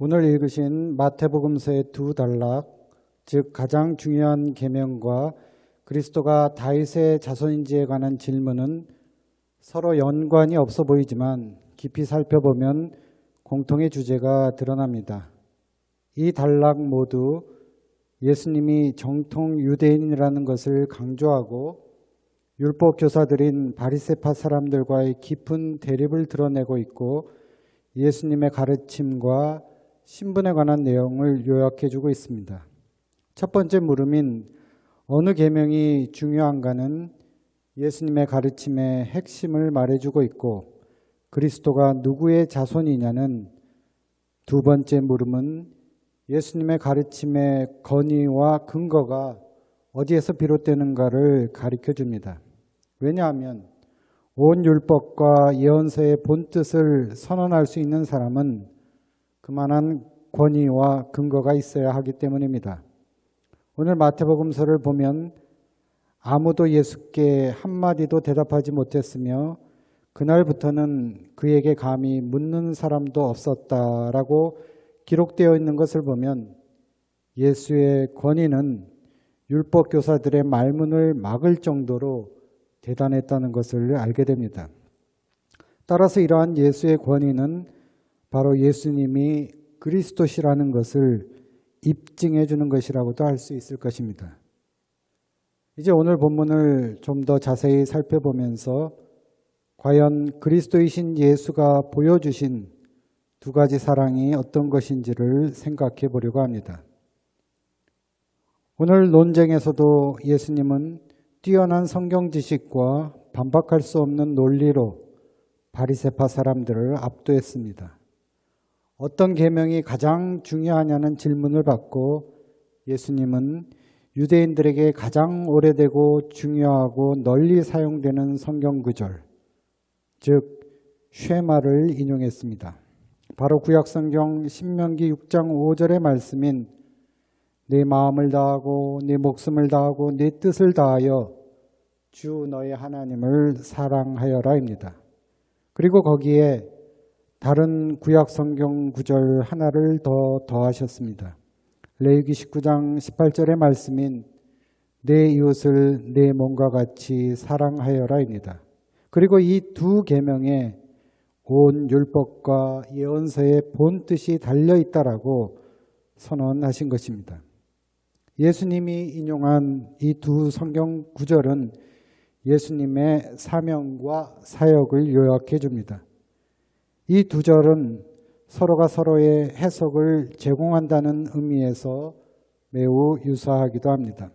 오늘 읽으신 마태복음서의 두 단락, 즉 가장 중요한 계명과 그리스도가 다윗의 자손인지에 관한 질문은 서로 연관이 없어 보이지만 깊이 살펴보면 공통의 주제가 드러납니다. 이 단락 모두 예수님이 정통 유대인이라는 것을 강조하고 율법 교사들인 바리새파 사람들과의 깊은 대립을 드러내고 있고 예수님의 가르침과 신분에 관한 내용을 요약해주고 있습니다. 첫 번째 물음인 어느 계명이 중요한가는 예수님의 가르침의 핵심을 말해주고 있고 그리스도가 누구의 자손이냐는 두 번째 물음은 예수님의 가르침의 건의와 근거가 어디에서 비롯되는가를 가르쳐줍니다. 왜냐하면 온 율법과 예언서의 본뜻을 선언할 수 있는 사람은 그만한 권위와 근거가 있어야 하기 때문입니다. 오늘 마태복음서를 보면 아무도 예수께 한마디도 대답하지 못했으며 그날부터는 그에게 감히 묻는 사람도 없었다라고 기록되어 있는 것을 보면 예수의 권위는 율법 교사들의 말문을 막을 정도로 대단했다는 것을 알게 됩니다. 따라서 이러한 예수의 권위는 바로 예수님이 그리스도시라는 것을 입증해 주는 것이라고도 할 수 있을 것입니다. 이제 오늘 본문을 좀 더 자세히 살펴보면서 과연 그리스도이신 예수가 보여주신 두 가지 사랑이 어떤 것인지를 생각해 보려고 합니다. 오늘 논쟁에서도 예수님은 뛰어난 성경 지식과 반박할 수 없는 논리로 바리새파 사람들을 압도했습니다. 어떤 계명이 가장 중요하냐는 질문을 받고 예수님은 유대인들에게 가장 오래되고 중요하고 널리 사용되는 성경 구절, 즉 쉐마를 인용했습니다. 바로 구약성경 신명기 6장 5절의 말씀인 내 마음을 다하고 내 목숨을 다하고 내 뜻을 다하여 주 너의 하나님을 사랑하여라입니다. 그리고 거기에 다른 구약 성경 구절 하나를 더 더하셨습니다. 레위기 19장 18절의 말씀인 내 이웃을 내 몸과 같이 사랑하여라입니다. 그리고 이 두 계명에 온 율법과 예언서의 본뜻이 달려있다라고 선언하신 것입니다. 예수님이 인용한 이 두 성경 구절은 예수님의 사명과 사역을 요약해 줍니다. 이 두 절은 서로가 서로의 해석을 제공한다는 의미에서 매우 유사하기도 합니다.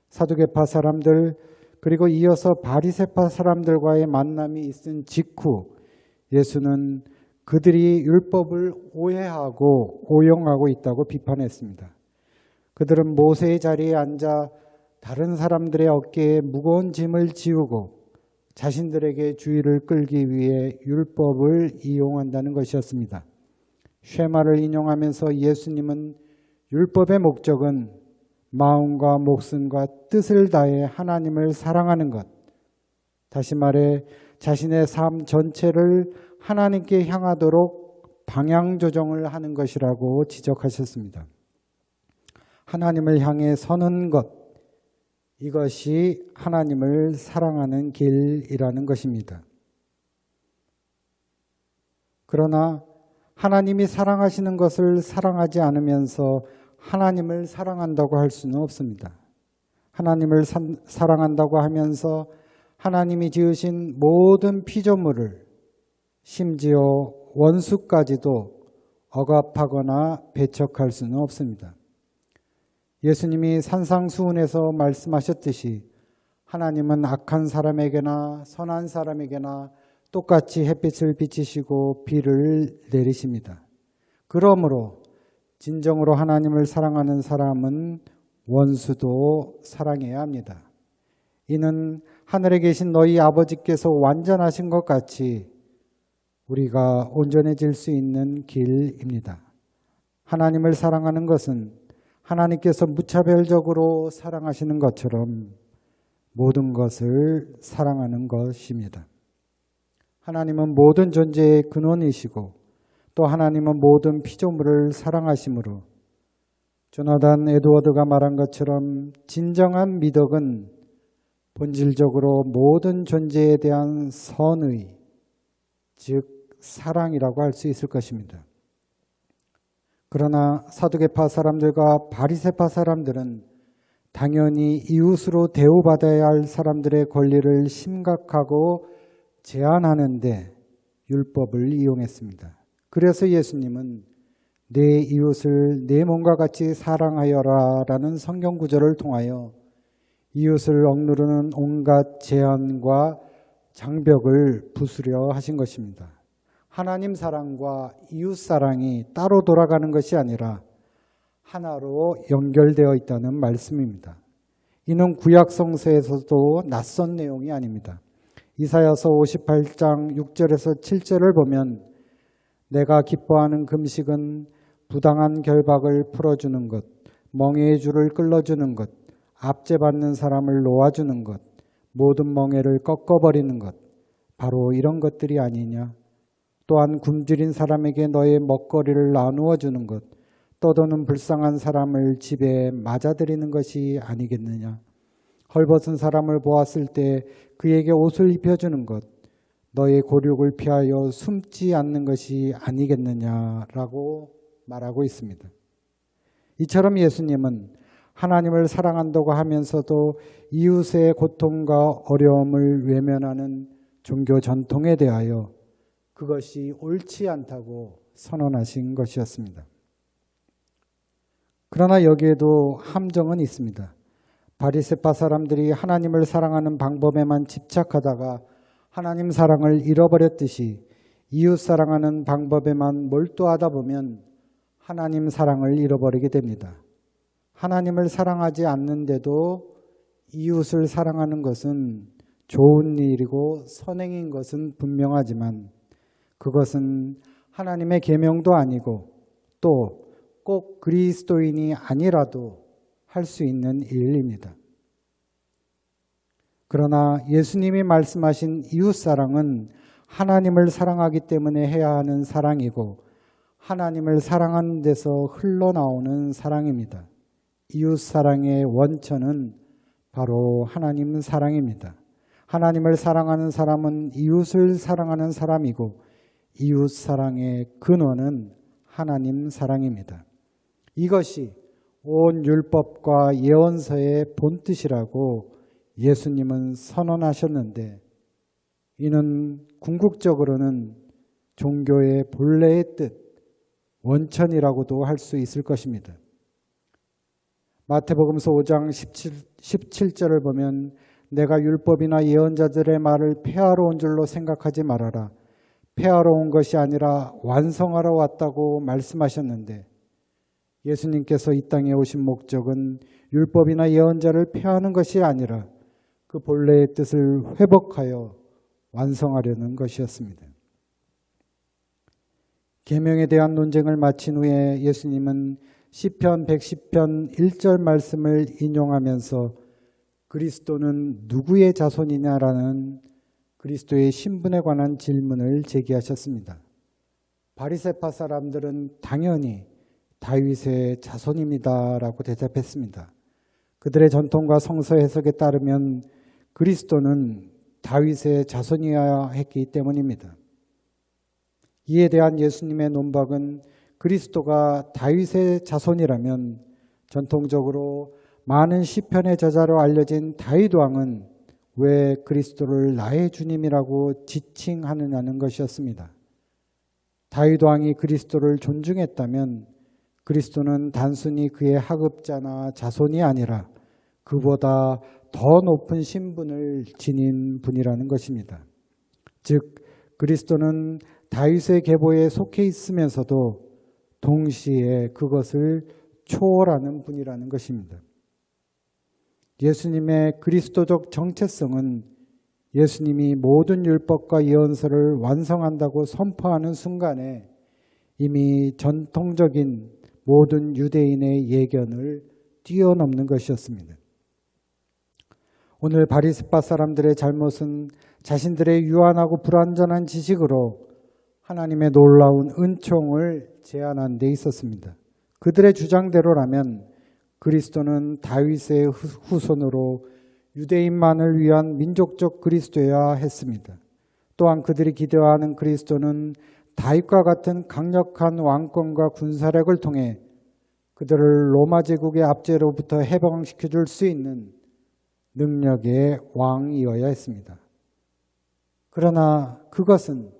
사두개파 사람들 그리고 이어서 바리새파 사람들과의 만남이 있은 직후 예수는 그들이 율법을 오해하고 오용하고 있다고 비판했습니다. 그들은 모세의 자리에 앉아 다른 사람들의 어깨에 무거운 짐을 지우고 자신들에게 주의를 끌기 위해 율법을 이용한다는 것이었습니다. 쉐마를 인용하면서 예수님은 율법의 목적은 마음과 목숨과 뜻을 다해 하나님을 사랑하는 것, 다시 말해 자신의 삶 전체를 하나님께 향하도록 방향 조정을 하는 것이라고 지적하셨습니다. 하나님을 향해 서는 것, 이것이 하나님을 사랑하는 길이라는 것입니다. 그러나 하나님이 사랑하시는 것을 사랑하지 않으면서 하나님을 사랑한다고 할 수는 없습니다. 하나님을 사랑한다고 하면서 하나님이 지으신 모든 피조물을 심지어 원수까지도 억압하거나 배척할 수는 없습니다. 예수님이 산상수훈에서 말씀하셨듯이 하나님은 악한 사람에게나 선한 사람에게나 똑같이 햇빛을 비치시고 비를 내리십니다. 그러므로 진정으로 하나님을 사랑하는 사람은 원수도 사랑해야 합니다. 이는 하늘에 계신 너희 아버지께서 완전하신 것 같이 우리가 온전해질 수 있는 길입니다. 하나님을 사랑하는 것은 하나님께서 무차별적으로 사랑하시는 것처럼 모든 것을 사랑하는 것입니다. 하나님은 모든 존재의 근원이시고 또 하나님은 모든 피조물을 사랑하심으로 조나단 에드워드가 말한 것처럼 진정한 미덕은 본질적으로 모든 존재에 대한 선의, 즉 사랑이라고 할 수 있을 것입니다. 그러나 사두개파 사람들과 바리새파 사람들은 당연히 이웃으로 대우받아야 할 사람들의 권리를 심각하고 제한하는데 율법을 이용했습니다. 그래서 예수님은 내 이웃을 내 몸과 같이 사랑하여라 라는 성경 구절을 통하여 이웃을 억누르는 온갖 제한과 장벽을 부수려 하신 것입니다. 하나님 사랑과 이웃 사랑이 따로 돌아가는 것이 아니라 하나로 연결되어 있다는 말씀입니다. 이는 구약 성서에서도 낯선 내용이 아닙니다. 이사야서 58장 6절에서 7절을 보면 내가 기뻐하는 금식은 부당한 결박을 풀어주는 것, 멍에의 줄을 끌어주는 것, 압제받는 사람을 놓아주는 것, 모든 멍에를 꺾어버리는 것, 바로 이런 것들이 아니냐. 또한 굶주린 사람에게 너의 먹거리를 나누어 주는 것, 떠도는 불쌍한 사람을 집에 맞아들이는 것이 아니겠느냐. 헐벗은 사람을 보았을 때 그에게 옷을 입혀주는 것, 너의 곤욕을 피하여 숨지 않는 것이 아니겠느냐라고 말하고 있습니다. 이처럼 예수님은 하나님을 사랑한다고 하면서도 이웃의 고통과 어려움을 외면하는 종교 전통에 대하여 그것이 옳지 않다고 선언하신 것이었습니다. 그러나 여기에도 함정은 있습니다. 바리새파 사람들이 하나님을 사랑하는 방법에만 집착하다가 하나님 사랑을 잃어버렸듯이 이웃 사랑하는 방법에만 몰두하다 보면 하나님 사랑을 잃어버리게 됩니다. 하나님을 사랑하지 않는데도 이웃을 사랑하는 것은 좋은 일이고 선행인 것은 분명하지만 그것은 하나님의 계명도 아니고 또 꼭 그리스도인이 아니라도 할 수 있는 일입니다. 그러나 예수님이 말씀하신 이웃사랑은 하나님을 사랑하기 때문에 해야 하는 사랑이고 하나님을 사랑하는 데서 흘러나오는 사랑입니다. 이웃사랑의 원천은 바로 하나님 사랑입니다. 하나님을 사랑하는 사람은 이웃을 사랑하는 사람이고 이웃사랑의 근원은 하나님 사랑입니다. 이것이 온 율법과 예언서의 본뜻이라고 예수님은 선언하셨는데 이는 궁극적으로는 종교의 본래의 뜻, 원천이라고도 할 수 있을 것입니다. 마태복음서 5장 17절을 보면 내가 율법이나 예언자들의 말을 폐하러 온 줄로 생각하지 말아라. 폐하러 온 것이 아니라 완성하러 왔다고 말씀하셨는데 예수님께서 이 땅에 오신 목적은 율법이나 예언자를 폐하는 것이 아니라 그 본래의 뜻을 회복하여 완성하려는 것이었습니다. 계명에 대한 논쟁을 마친 후에 예수님은 시편 110편 1절 말씀을 인용하면서 그리스도는 누구의 자손이냐라는 그리스도의 신분에 관한 질문을 제기하셨습니다. 바리새파 사람들은 당연히 다윗의 자손입니다라고 대답했습니다. 그들의 전통과 성서 해석에 따르면 그리스도는 다윗의 자손이어야 했기 때문입니다. 이에 대한 예수님의 논박은 그리스도가 다윗의 자손이라면 전통적으로 많은 시편의 저자로 알려진 다윗 왕은 왜 그리스도를 나의 주님이라고 지칭하느냐는 것이었습니다. 다윗 왕이 그리스도를 존중했다면 그리스도는 단순히 그의 하급자나 자손이 아니라 그보다 더 높은 신분을 지닌 분이라는 것입니다. 즉 그리스도는 다윗의 계보에 속해 있으면서도 동시에 그것을 초월하는 분이라는 것입니다. 예수님의 그리스도적 정체성은 예수님이 모든 율법과 예언서를 완성한다고 선포하는 순간에 이미 전통적인 모든 유대인의 예견을 뛰어넘는 것이었습니다. 오늘 바리새파 사람들의 잘못은 자신들의 유한하고 불완전한 지식으로 하나님의 놀라운 은총을 제안한 데 있었습니다. 그들의 주장대로라면 그리스도는 다윗의 후손으로 유대인만을 위한 민족적 그리스도여야 했습니다. 또한 그들이 기대하는 그리스도는 다윗과 같은 강력한 왕권과 군사력을 통해 그들을 로마 제국의 압제로부터 해방시켜 줄 수 있는 능력의 왕이어야 했습니다. 그러나 그것은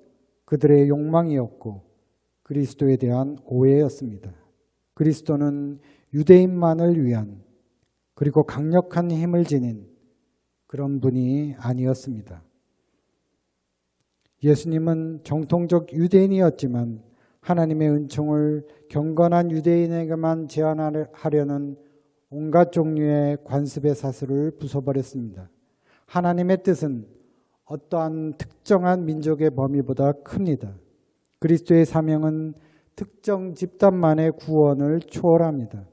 그들의 욕망이었고 그리스도에 대한 오해였습니다. 그리스도는 유대인만을 위한 그리고 강력한 힘을 지닌 그런 분이 아니었습니다. 예수님은 정통적 유대인이었지만 하나님의 은총을 경건한 유대인에게만 제한하려는 온갖 종류의 관습의 사슬을 부숴버렸습니다. 하나님의 뜻은 어떠한 특정한 민족의 범위보다 큽니다. 그리스도의 사명은 특정 집단만의 구원을 초월합니다.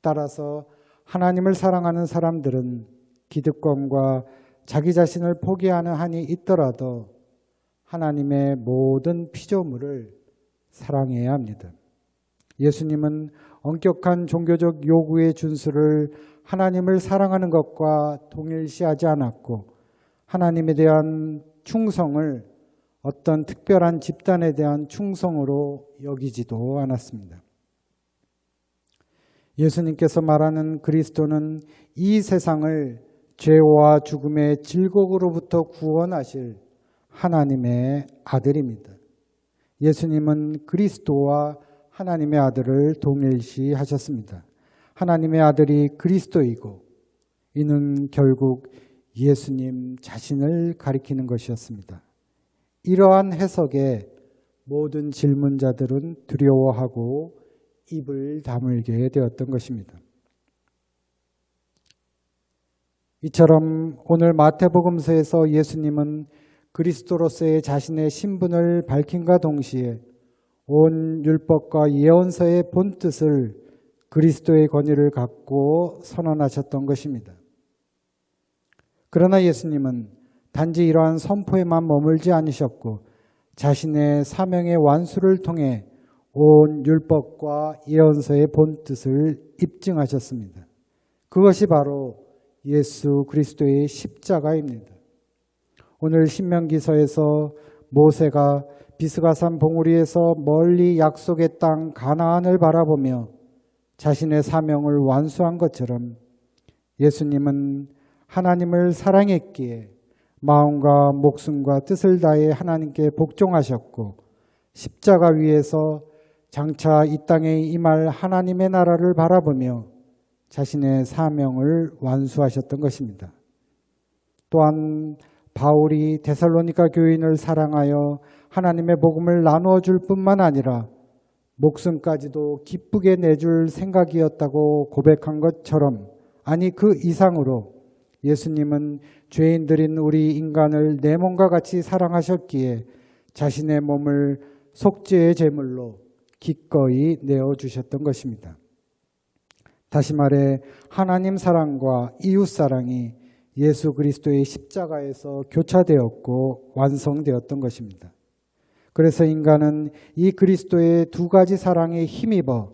따라서 하나님을 사랑하는 사람들은 기득권과 자기 자신을 포기하는 한이 있더라도 하나님의 모든 피조물을 사랑해야 합니다. 예수님은 엄격한 종교적 요구의 준수를 하나님을 사랑하는 것과 동일시하지 않았고 하나님에 대한 충성을 어떤 특별한 집단에 대한 충성으로 여기지도 않았습니다. 예수님께서 말하는 그리스도는 이 세상을 죄와 죽음의 질곡으로부터 구원하실 하나님의 아들입니다. 예수님은 그리스도와 하나님의 아들을 동일시하셨습니다. 하나님의 아들이 그리스도이고 이는 결국 예수님 자신을 가리키는 것이었습니다. 이러한 해석에 모든 질문자들은 두려워하고 입을 다물게 되었던 것입니다. 이처럼 오늘 마태복음서에서 예수님은 그리스도로서의 자신의 신분을 밝힌과 동시에 온 율법과 예언서의 본뜻을 그리스도의 권위를 갖고 선언하셨던 것입니다. 그러나 예수님은 단지 이러한 선포에만 머물지 않으셨고 자신의 사명의 완수를 통해 온 율법과 예언서의 본뜻을 입증하셨습니다. 그것이 바로 예수 그리스도의 십자가입니다. 오늘 신명기서에서 모세가 비스가산 봉우리에서 멀리 약속의 땅 가나안을 바라보며 자신의 사명을 완수한 것처럼 예수님은 하나님을 사랑했기에 마음과 목숨과 뜻을 다해 하나님께 복종하셨고 십자가 위에서 장차 이 땅에 임할 하나님의 나라를 바라보며 자신의 사명을 완수하셨던 것입니다. 또한 바울이 데살로니가 교인을 사랑하여 하나님의 복음을 나누어 줄 뿐만 아니라 목숨까지도 기쁘게 내줄 생각이었다고 고백한 것처럼 아니 그 이상으로 예수님은 죄인들인 우리 인간을 내 몸과 같이 사랑하셨기에 자신의 몸을 속죄의 제물로 기꺼이 내어주셨던 것입니다. 다시 말해 하나님 사랑과 이웃 사랑이 예수 그리스도의 십자가에서 교차되었고 완성되었던 것입니다. 그래서 인간은 이 그리스도의 두 가지 사랑에 힘입어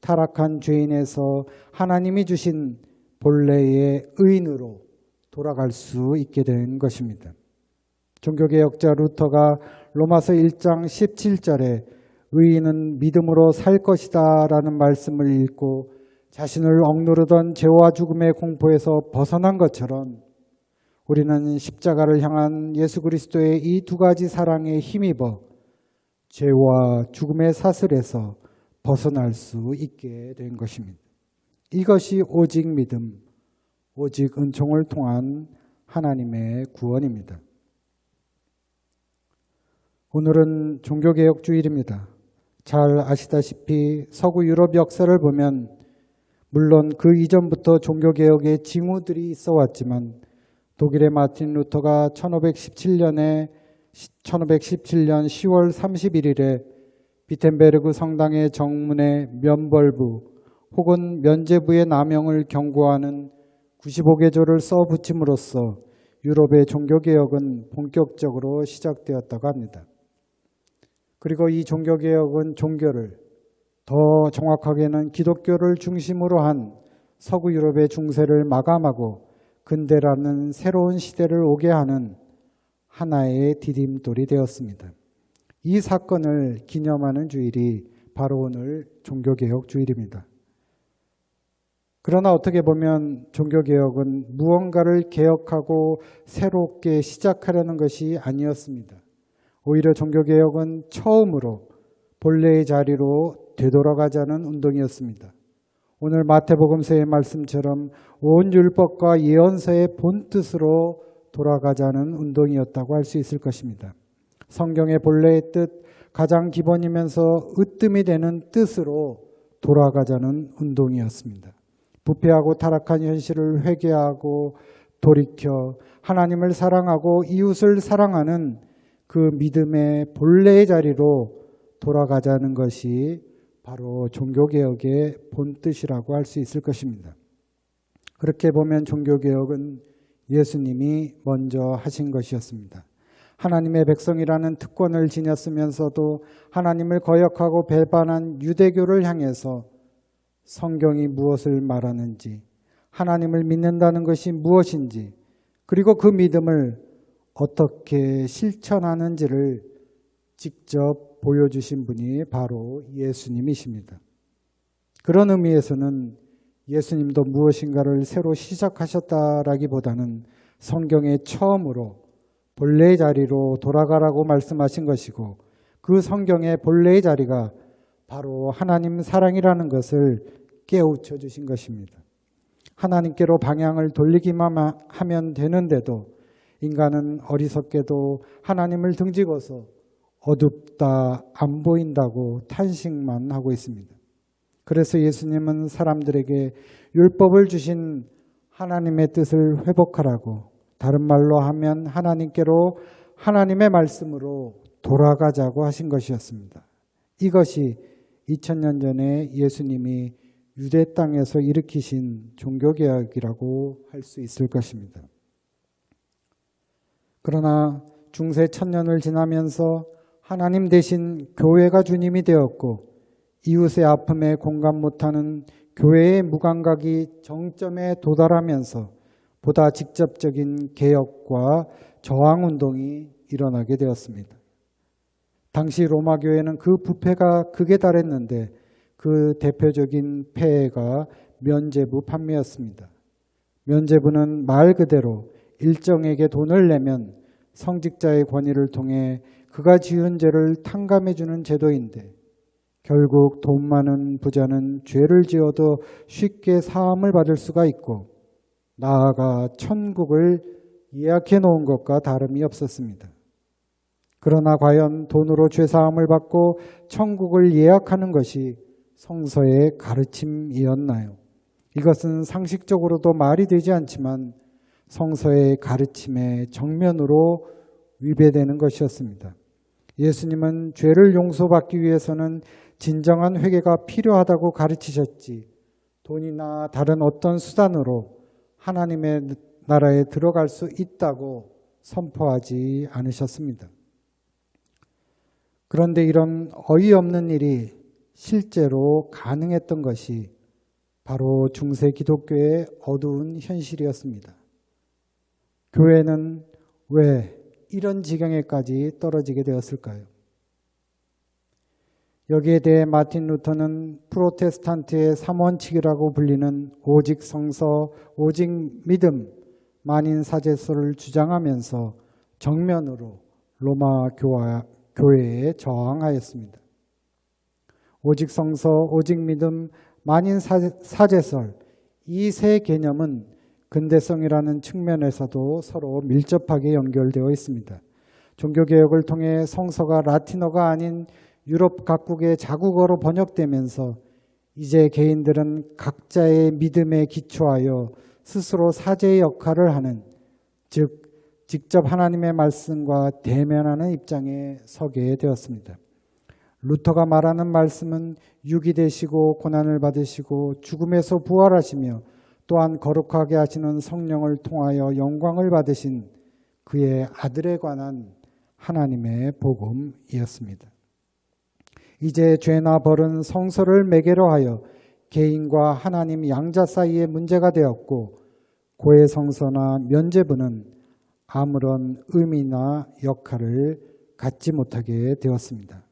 타락한 죄인에서 하나님이 주신 본래의 의인으로 돌아갈 수 있게 된 것입니다. 종교개혁자 루터가 로마서 1장 17절에 의인은 믿음으로 살 것이다 라는 말씀을 읽고 자신을 억누르던 죄와 죽음의 공포에서 벗어난 것처럼 우리는 십자가를 향한 예수 그리스도의 이 두 가지 사랑에 힘입어 죄와 죽음의 사슬에서 벗어날 수 있게 된 것입니다. 이것이 오직 믿음, 오직 은총을 통한 하나님의 구원입니다. 오늘은 종교개혁 주일입니다. 잘 아시다시피 서구 유럽 역사를 보면 물론 그 이전부터 종교개혁의 징후들이 있어 왔지만 독일의 마틴 루터가 1517년 10월 31일에 비텐베르그 성당의 정문에 면벌부 혹은 면죄부의 남용을 경고하는 95개조를 써붙임으로써 유럽의 종교개혁은 본격적으로 시작되었다고 합니다. 그리고 이 종교개혁은 종교를, 더 정확하게는 기독교를 중심으로 한 서구 유럽의 중세를 마감하고 근대라는 새로운 시대를 오게 하는 하나의 디딤돌이 되었습니다. 이 사건을 기념하는 주일이 바로 오늘 종교개혁 주일입니다. 그러나 어떻게 보면 종교개혁은 무언가를 개혁하고 새롭게 시작하려는 것이 아니었습니다. 오히려 종교개혁은 처음으로 본래의 자리로 되돌아가자는 운동이었습니다. 오늘 마태복음서의 말씀처럼 온 율법과 예언서의 본뜻으로 돌아가자는 운동이었다고 할 수 있을 것입니다. 성경의 본래의 뜻, 가장 기본이면서 으뜸이 되는 뜻으로 돌아가자는 운동이었습니다. 부패하고 타락한 현실을 회개하고 돌이켜 하나님을 사랑하고 이웃을 사랑하는 그 믿음의 본래의 자리로 돌아가자는 것이 바로 종교개혁의 본뜻이라고 할 수 있을 것입니다. 그렇게 보면 종교개혁은 예수님이 먼저 하신 것이었습니다. 하나님의 백성이라는 특권을 지녔으면서도 하나님을 거역하고 배반한 유대교를 향해서 성경이 무엇을 말하는지, 하나님을 믿는다는 것이 무엇인지, 그리고 그 믿음을 어떻게 실천하는지를 직접 보여주신 분이 바로 예수님이십니다. 그런 의미에서는 예수님도 무엇인가를 새로 시작하셨다라기보다는 성경에 처음으로 본래의 자리로 돌아가라고 말씀하신 것이고, 그 성경의 본래의 자리가 바로 하나님 사랑이라는 것을 깨우쳐 주신 것입니다. 하나님께로 방향을 돌리기만 하면 되는데도 인간은 어리석게도 하나님을 등지고서 어둡다, 안 보인다고 탄식만 하고 있습니다. 그래서 예수님은 사람들에게 율법을 주신 하나님의 뜻을 회복하라고, 다른 말로 하면 하나님께로, 하나님의 말씀으로 돌아가자고 하신 것이었습니다. 이것이 2000년 전에 예수님이 유대 땅에서 일으키신 종교개혁이라고 할 수 있을 것입니다. 그러나 중세 1000년을 지나면서 하나님 대신 교회가 주님이 되었고, 이웃의 아픔에 공감 못하는 교회의 무감각이 정점에 도달하면서 보다 직접적인 개혁과 저항운동이 일어나게 되었습니다. 당시 로마 교회는 그 부패가 극에 달했는데 그 대표적인 폐해가 면죄부 판매였습니다. 면죄부는 말 그대로 일정에게 돈을 내면 성직자의 권위를 통해 그가 지은 죄를 탕감해 주는 제도인데, 결국 돈 많은 부자는 죄를 지어도 쉽게 사함을 받을 수가 있고, 나아가 천국을 예약해 놓은 것과 다름이 없었습니다. 그러나 과연 돈으로 죄사함을 받고 천국을 예약하는 것이 성서의 가르침이었나요? 이것은 상식적으로도 말이 되지 않지만 성서의 가르침의 정면으로 위배되는 것이었습니다. 예수님은 죄를 용서받기 위해서는 진정한 회개가 필요하다고 가르치셨지, 돈이나 다른 어떤 수단으로 하나님의 나라에 들어갈 수 있다고 선포하지 않으셨습니다. 그런데 이런 어이없는 일이 실제로 가능했던 것이 바로 중세 기독교의 어두운 현실이었습니다. 교회는 왜 이런 지경에까지 떨어지게 되었을까요? 여기에 대해 마틴 루터는 프로테스탄트의 3원칙이라고 불리는 오직 성서, 오직 믿음, 만인 사제설을 주장하면서 정면으로 로마 교회에 저항하였습니다. 오직 성서, 오직 믿음, 만인 사제설, 이 세 개념은 근대성이라는 측면에서도 서로 밀접하게 연결되어 있습니다. 종교개혁을 통해 성서가 라틴어가 아닌 유럽 각국의 자국어로 번역되면서 이제 개인들은 각자의 믿음에 기초하여 스스로 사제의 역할을 하는, 즉 직접 하나님의 말씀과 대면하는 입장에 서게 되었습니다. 루터가 말하는 말씀은 육이 되시고 고난을 받으시고 죽음에서 부활하시며 또한 거룩하게 하시는 성령을 통하여 영광을 받으신 그의 아들에 관한 하나님의 복음이었습니다. 이제 죄나 벌은 성소를 매개로 하여 개인과 하나님 양자 사이의 문제가 되었고 고해 성소나 면죄부는 아무런 의미나 역할을 갖지 못하게 되었습니다.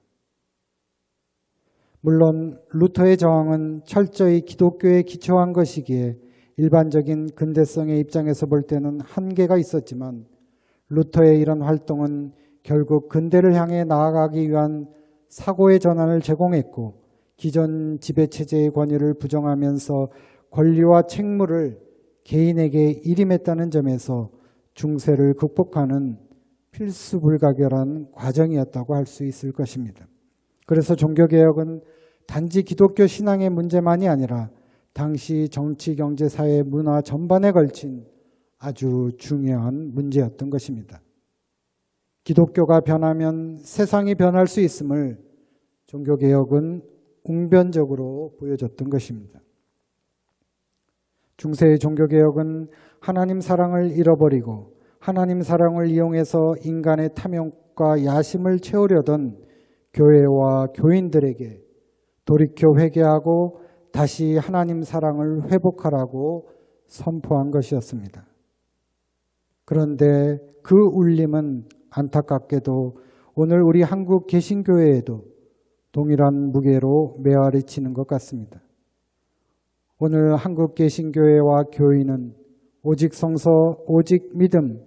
물론 루터의 저항은 철저히 기독교에 기초한 것이기에 일반적인 근대성의 입장에서 볼 때는 한계가 있었지만 루터의 이런 활동은 결국 근대를 향해 나아가기 위한 사고의 전환을 제공했고 기존 지배체제의 권위를 부정하면서 권리와 책무를 개인에게 일임했다는 점에서 중세를 극복하는 필수불가결한 과정이었다고 할 수 있을 것입니다. 그래서 종교개혁은 단지 기독교 신앙의 문제만이 아니라 당시 정치, 경제, 사회, 문화 전반에 걸친 아주 중요한 문제였던 것입니다. 기독교가 변하면 세상이 변할 수 있음을 종교개혁은 웅변적으로 보여줬던 것입니다. 중세의 종교개혁은 하나님 사랑을 잃어버리고 하나님 사랑을 이용해서 인간의 탐욕과 야심을 채우려던 교회와 교인들에게 돌이켜 회개하고 다시 하나님 사랑을 회복하라고 선포한 것이었습니다. 그런데 그 울림은 안타깝게도 오늘 우리 한국 개신교회에도 동일한 무게로 메아리 치는 것 같습니다. 오늘 한국 개신교회와 교인은 오직 성서, 오직 믿음,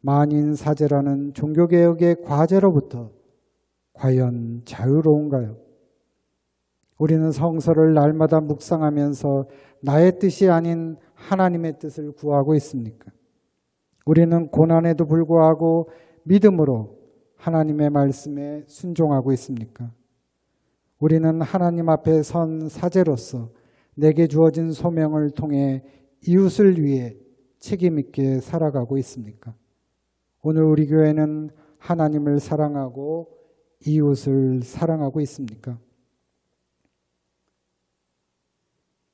만인 사제라는 종교개혁의 과제로부터 과연 자유로운가요? 우리는 성서를 날마다 묵상하면서 나의 뜻이 아닌 하나님의 뜻을 구하고 있습니까? 우리는 고난에도 불구하고 믿음으로 하나님의 말씀에 순종하고 있습니까? 우리는 하나님 앞에 선 사제로서 내게 주어진 소명을 통해 이웃을 위해 책임 있게 살아가고 있습니까? 오늘 우리 교회는 하나님을 사랑하고 이웃을 사랑하고 있습니까?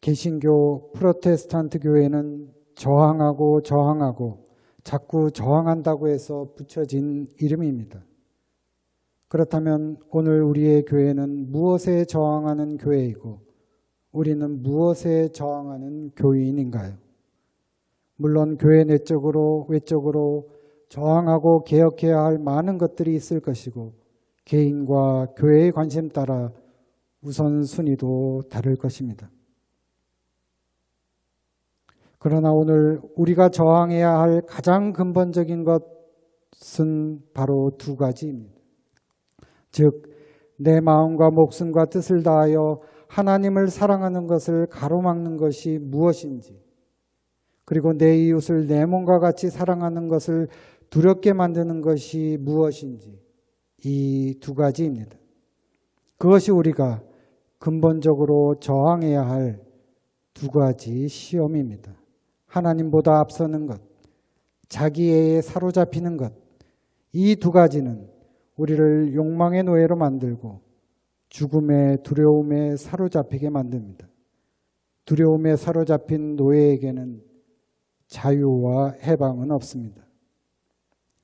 개신교 프로테스탄트 교회는 저항하고 자꾸 저항한다고 해서 붙여진 이름입니다. 그렇다면 오늘 우리의 교회는 무엇에 저항하는 교회이고 우리는 무엇에 저항하는 교인인가요? 물론 교회 내적으로 외적으로 저항하고 개혁해야 할 많은 것들이 있을 것이고 개인과 교회의 관심 따라 우선순위도 다를 것입니다. 그러나 오늘 우리가 저항해야 할 가장 근본적인 것은 바로 두 가지입니다. 즉, 내 마음과 목숨과 뜻을 다하여 하나님을 사랑하는 것을 가로막는 것이 무엇인지, 그리고 내 이웃을 내 몸과 같이 사랑하는 것을 두렵게 만드는 것이 무엇인지, 이 두 가지입니다. 그것이 우리가 근본적으로 저항해야 할 두 가지 시험입니다. 하나님보다 앞서는 것, 자기애에 사로잡히는 것, 이 두 가지는 우리를 욕망의 노예로 만들고 죽음의 두려움에 사로잡히게 만듭니다. 두려움에 사로잡힌 노예에게는 자유와 해방은 없습니다.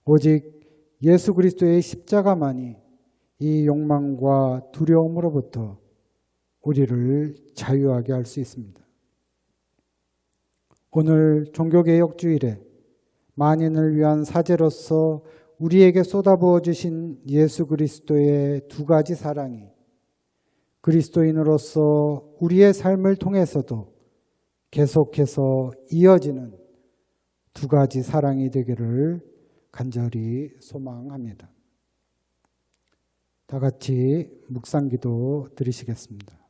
오직 예수 그리스도의 십자가만이 이 욕망과 두려움으로부터 우리를 자유하게 할 수 있습니다. 오늘 종교개혁 주일에 만인을 위한 사제로서 우리에게 쏟아부어 주신 예수 그리스도의 두 가지 사랑이 그리스도인으로서 우리의 삶을 통해서도 계속해서 이어지는 두 가지 사랑이 되기를 간절히 소망합니다. 다 같이 묵상기도 드리시겠습니다.